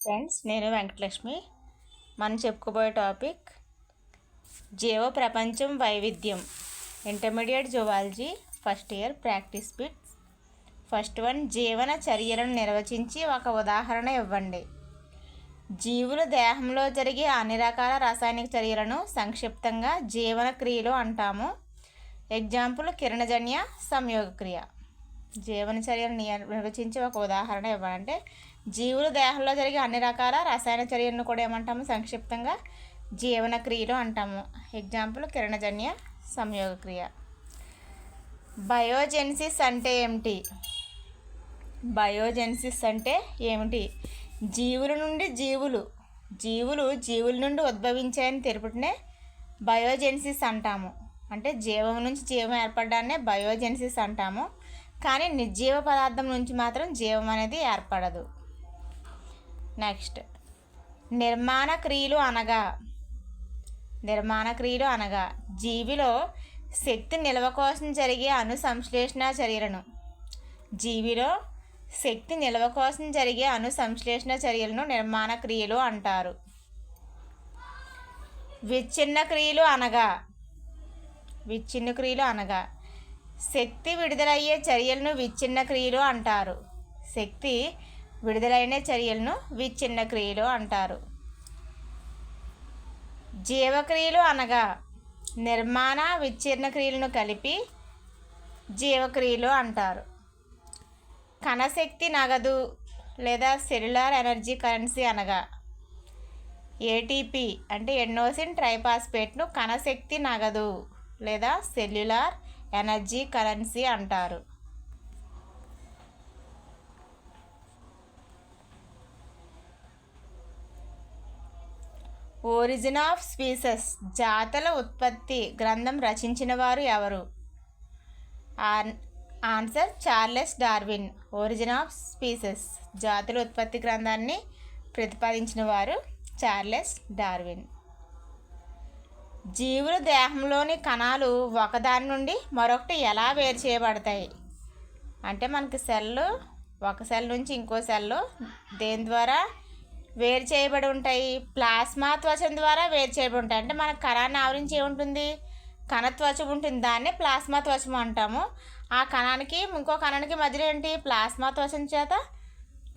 Friends, నేను వెంకటలక్ష్మి. మనం చెప్పుకోబోయే టాపిక్ జీవ ప్రపంచం వైవిధ్యం. Intermediate zoology first year practice bits. First one, జీవన చర్యలను నిర్వచించి ఒక ఉదాహరణ ఇవ్వండి. జీవుల దేహంలో జరిగే అన్ని రకాల రాసాయనిక చర్యలను సంక్షిప్తంగా జీవన క్రియలు అంటాము. ఎగ్జాంపుల్ కిరణజన్య సంయోగ క్రియ. జీవన చర్యలను నిర్వచించి ఒక ఉదాహరణ ఇవ్వాలంటే జీవుల దేహంలో జరిగే అన్ని రకాల రసాయన చర్యలను కూడా ఏమంటాము? సంక్షిప్తంగా జీవన క్రియలు అంటాము. ఎగ్జాంపుల్ కిరణజన్య సంయోగ క్రియ. బయోజెన్సిస్ అంటే ఏమిటి? బయోజెన్సిస్ అంటే ఏమిటి? జీవుల నుండి జీవుల నుండి ఉద్భవించాయని తెలుపుటనే బయోజెన్సిస్ అంటాము. అంటే జీవం నుంచి జీవం ఏర్పడడాన్నే బయోజెన్సిస్ అంటాము. కానీ నిర్జీవ పదార్థం నుంచి మాత్రం జీవం అనేది ఏర్పడదు. నెక్స్ట్, నిర్మాణ క్రియలు అనగా జీవిలో శక్తి నిల్వ కోసం జరిగే అనుసంశ్లేషణ చర్యలను నిర్మాణ క్రియలు అంటారు. విచ్ఛిన్న క్రియలు అనగా శక్తి విడుదలయ్యే చర్యలను విచ్ఛిన్న క్రియలు అంటారు. శక్తి విడుదలైన చర్యలను విచ్ఛిన్న క్రియలు అంటారు. జీవక్రియలు అనగా నిర్మాణ విచ్ఛిన్న క్రియలను కలిపి జీవక్రియలు అంటారు. కణశక్తి నగదు లేదా సెల్యులార్ ఎనర్జీ కరెన్సీ అనగా ఏటీపీ అంటే ఎడెనోసిన్ ట్రైఫాస్ఫేట్ను కణశక్తి నగదు లేదా సెల్యులార్ ఎనర్జీ కరెన్సీ అంటారు. ఒరిజిన్ ఆఫ్ స్పీసెస్ జాతుల ఉత్పత్తి గ్రంథం రచించిన వారు ఎవరు? Answer Charles Darwin. Origin of species జాతుల ఉత్పత్తి గ్రంథాన్ని ప్రతిపాదించిన వారు చార్లెస్ డార్విన్. జీవుల దేహంలోని కణాలు ఒకదాని నుండి మరొకటి ఎలా వేరు చేయబడతాయి? అంటే మనకి ఒక సెల్ నుంచి ఇంకో సెల్ దేని ద్వారా వేరు చేయబడి ఉంటాయి? ప్లాస్మా త్వచం ద్వారా వేరు చేయబడి ఉంటాయి. అంటే మన కణాన్ని ఆవరించి ఏముంటుంది? కణత్వచం ఉంటుంది. దాన్నే ప్లాస్మా త్వచం అంటాము. ఆ కణానికి ఇంకో కణానికి మధ్యలో ఏంటి? ప్లాస్మా త్వచం చేత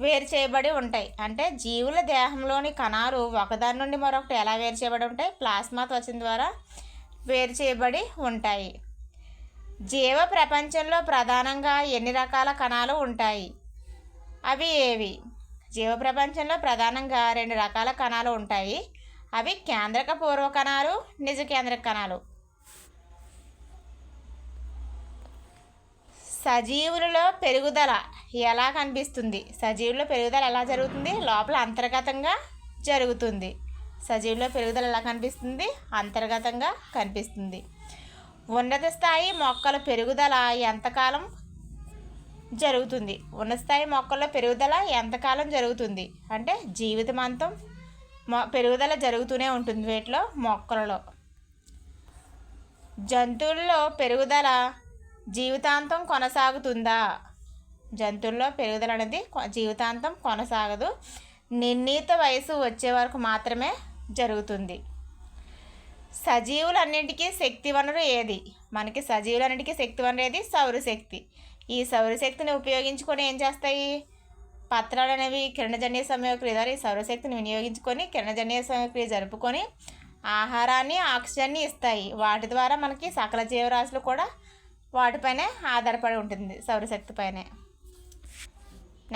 వేరు చేయబడి ఉంటాయి. అంటే జీవుల దేహంలోని కణాలు ఒకదాని నుండి మరొకటి ఎలా వేరు చేయబడి ఉంటాయి? ప్లాస్మా త్వచం ద్వారా వేరు చేయబడి ఉంటాయి. జీవ ప్రపంచంలో ప్రధానంగా ఎన్ని రకాల కణాలు ఉంటాయి? అవి ఏవి? జీవ ప్రపంచంలో ప్రధానంగా 2 రకాల కణాలు ఉంటాయి. అవి కేంద్రక పూర్వ కణాలు, నిజ కేంద్రక కణాలు. సజీవులలో పెరుగుదల ఎలా కనిపిస్తుంది? సజీవుల్లో పెరుగుదల ఎలా జరుగుతుంది? లోపల అంతర్గతంగా జరుగుతుంది. సజీవుల్లో పెరుగుదల ఎలా కనిపిస్తుంది? అంతర్గతంగా కనిపిస్తుంది. ఉన్నత స్థాయి మొక్కల పెరుగుదల ఎంతకాలం జరుగుతుంది? ఉన్నత స్థాయి మొక్కల్లో పెరుగుదల ఎంతకాలం జరుగుతుంది? అంటే జీవితమంతం పెరుగుదల జరుగుతూనే ఉంటుంది వీటిలో, మొక్కలలో. జంతువుల్లో పెరుగుదల జీవితాంతం కొనసాగుతుందా? జంతువుల్లో పెరుగుదల అనేది జీవితాంతం కొనసాగదు. నిర్ణీత వయసు వచ్చే వరకు మాత్రమే జరుగుతుంది. సజీవులన్నింటికీ శక్తి వనరు ఏది? మనకి సజీవులన్నింటికీ శక్తి వనరు ఏది? సౌరశక్తి. ఈ సౌరశక్తిని ఉపయోగించుకొని ఏం చేస్తాయి? పత్రాలు అనేవి కిరణజన్య సంయోగక్రియ ద్వారా ఈ సౌరశక్తిని వినియోగించుకొని కిరణజన్య సంయోగక్రియ జరుపుకొని ఆహారాన్ని, ఆక్సిజన్ని ఇస్తాయి. వాటి ద్వారా మనకి సకల జీవరాశులు కూడా వాటిపైనే ఆధారపడి ఉంటుంది, సౌరశక్తి పైనే.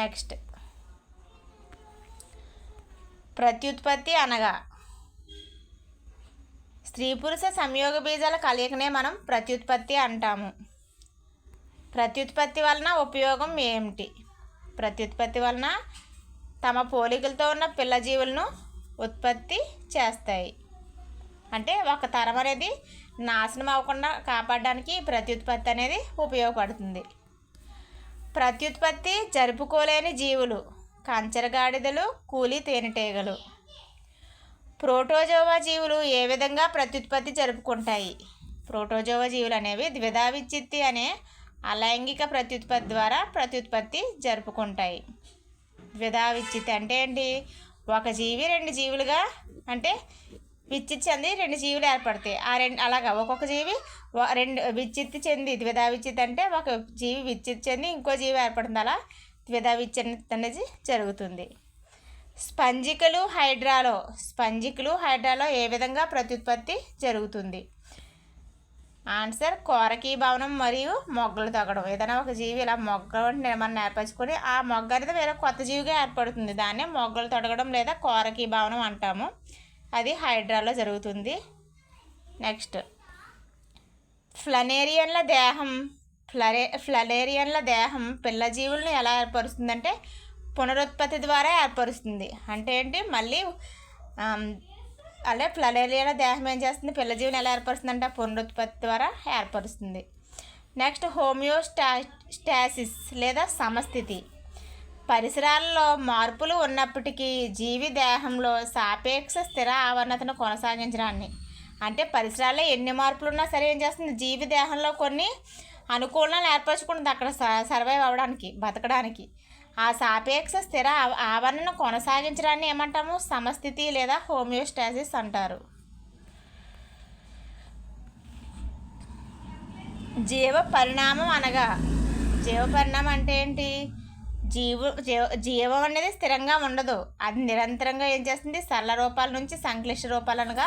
నెక్స్ట్, ప్రత్యుత్పత్తి అనగా స్త్రీ పురుష సంయోగ బీజాల కలయికనే మనం ప్రత్యుత్పత్తి అంటాము. ప్రత్యుత్పత్తి వలన ఉపయోగం ఏమిటి? ప్రత్యుత్పత్తి వలన తమ పోలికలతో ఉన్న పిల్ల జీవులను ఉత్పత్తి చేస్తాయి. అంటే ఒక తరం అనేది నాశనం అవ్వకుండా కాపాడడానికి ప్రత్యుత్పత్తి అనేది ఉపయోగపడుతుంది. ప్రత్యుత్పత్తి జరుపుకోలేని జీవులు కంచరగాడిదలు, కూలి తేనెటీగలు. ప్రోటోజోవా జీవులు ఏ విధంగా ప్రత్యుత్పత్తి జరుపుకుంటాయి? ప్రోటోజోవా జీవులు అనేవి ద్విధా విచ్ఛిత్తి అనే అలైంగిక ప్రత్యుత్పత్తి ద్వారా ప్రత్యుత్పత్తి జరుపుకుంటాయి. ద్విధా విచ్ఛిత్తి అంటే ఏంటి? ఒక జీవి 2 జీవులుగా అంటే విచ్చిత్తి చెంది 2 జీవులు ఏర్పడతాయి. అలాగా ఒక్కొక్క జీవి 2 విచ్చిత్తి చెంది ద్విధా విచ్చిత్తి అంటే ఒక జీవి విచ్చిత్తి చెంది ఇంకో జీవి ఏర్పడుతుంది. అలా ద్విధా విచ్చిత్తి అనేది జరుగుతుంది. స్పంజికలు హైడ్రాలో ఏ విధంగా ప్రత్యుత్పత్తి జరుగుతుంది? ఆన్సర్ కోరకీ భవనం మరియు మొగ్గలు తగ్గడం. ఏదైనా ఒక జీవి ఇలా మొగ్గ నిర్మాణం ఏర్పరచుకొని ఆ మొగ్గ అనేది వేరే కొత్త జీవిగా ఏర్పడుతుంది. దాన్నే మొగ్గలు తొడగడం లేదా కోరకీ భవనం అంటాము. అది హైడ్రాలో జరుగుతుంది. నెక్స్ట్ ఫ్లనేరియన్ల దేహం పిల్ల జీవులను ఎలా ఏర్పరుస్తుందంటే పునరుత్పత్తి ద్వారా ఏర్పరుస్తుంది. అంటే ఏంటి? మళ్ళీ అలా ఫ్లనేరియన్ల దేహం ఏం చేస్తుంది? పిల్ల జీవుని ఎలా ఏర్పరుస్తుందంటే పునరుత్పత్తి ద్వారా ఏర్పరుస్తుంది. నెక్స్ట్ హోమియోస్టాసిస్ లేదా సమస్థితి. పరిసరాల్లో మార్పులు ఉన్నప్పటికీ జీవి దేహంలో సాపేక్ష స్థిర ఆవరణతను కొనసాగించడాన్ని, అంటే పరిసరాల్లో ఎన్ని మార్పులు ఉన్నా సరే ఏం చేస్తుంది? జీవి దేహంలో కొన్ని అనుకూలనాలు ఏర్పరచుకుంటుంది అక్కడ సర్వైవ్ అవ్వడానికి, బతకడానికి. ఆ సాపేక్ష స్థిర ఆవరణను కొనసాగించడాన్ని ఏమంటాము? సమస్థితి లేదా హోమియోస్టాసిస్ అంటారు. జీవ పరిణామం అంటే ఏంటి? జీవం అనేది స్థిరంగా ఉండదు. అది నిరంతరంగా ఏం చేస్తుంది? సరళ రూపాల నుంచి సంక్లిష్ట రూపాలనుగా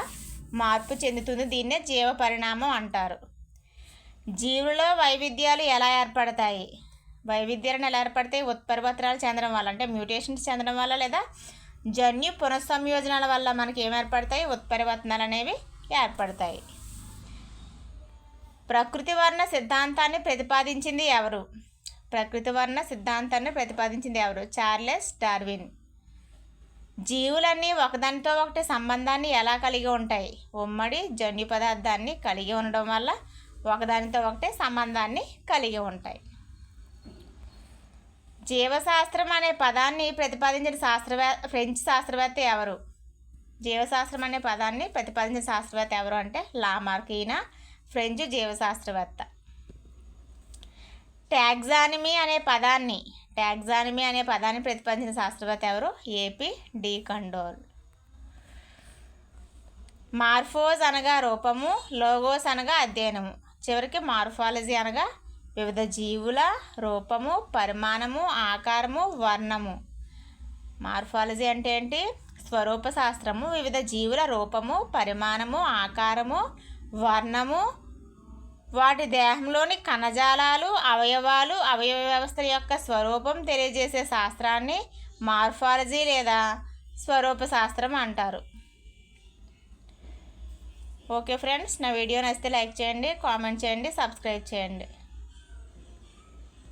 మార్పు చెందుతుంది. దీన్నే జీవ పరిణామం అంటారు. జీవులలో వైవిధ్యాలు ఎలా ఏర్పడతాయి? వైవిధ్యాలను ఎలా ఏర్పడతాయి? ఉత్పరివర్తనాలు చెందడం వల్ల, అంటే మ్యూటేషన్స్ చెందడం వల్ల లేదా జన్యు పునఃసంయోజనాల వల్ల మనకి ఏం ఏర్పడతాయి? ఉత్పరివర్తనాలు అనేవి ఏర్పడతాయి. ప్రకృతి వర్ణ సిద్ధాంతాన్ని ప్రతిపాదించింది ఎవరు? Charles Darwin. జీవులన్నీ ఒకదానితో ఒకటి సంబంధాన్ని ఎలా కలిగి ఉంటాయి? ఉమ్మడి జన్యు పదార్థాన్ని కలిగి ఉండడం వల్ల ఒకదానితో ఒకటి సంబంధాన్ని కలిగి ఉంటాయి. జీవశాస్త్రం అనే పదాన్ని ప్రతిపాదించిన ఫ్రెంచ్ శాస్త్రవేత్త ఎవరు? జీవశాస్త్రం అనే పదాన్ని ప్రతిపాదించిన శాస్త్రవేత్త ఎవరు అంటే లామార్క్. ఈయన ఫ్రెంచ్ జీవశాస్త్రవేత్త. టాక్సానమీ అనే పదాన్ని ప్రతిపాదించిన శాస్త్రవేత్త ఎవరు? AP D కండోల్. మార్ఫోజ్ అనగా రూపము, లోగోస్ అనగా అధ్యయనము. చివరికి మార్ఫాలజీ అనగా వివిధ జీవుల రూపము, పరిమాణము, ఆకారము, వర్ణము. మార్ఫాలజీ అంటే ఏంటి? స్వరూప శాస్త్రము. వివిధ జీవుల రూపము, పరిమాణము, ఆకారము, వర్ణము, వాటి దేహంలోని కణజాలాలు, అవయవాలు, అవయవ వ్యవస్థ యొక్క స్వరూపం తెలియజేసే శాస్త్రాన్ని మార్ఫాలజీ లేదా స్వరూప శాస్త్రం అంటారు. ఓకే ఫ్రెండ్స్, నా వీడియో నచ్చితే లైక్ చేయండి, కామెంట్ చేయండి, సబ్స్క్రైబ్ చేయండి.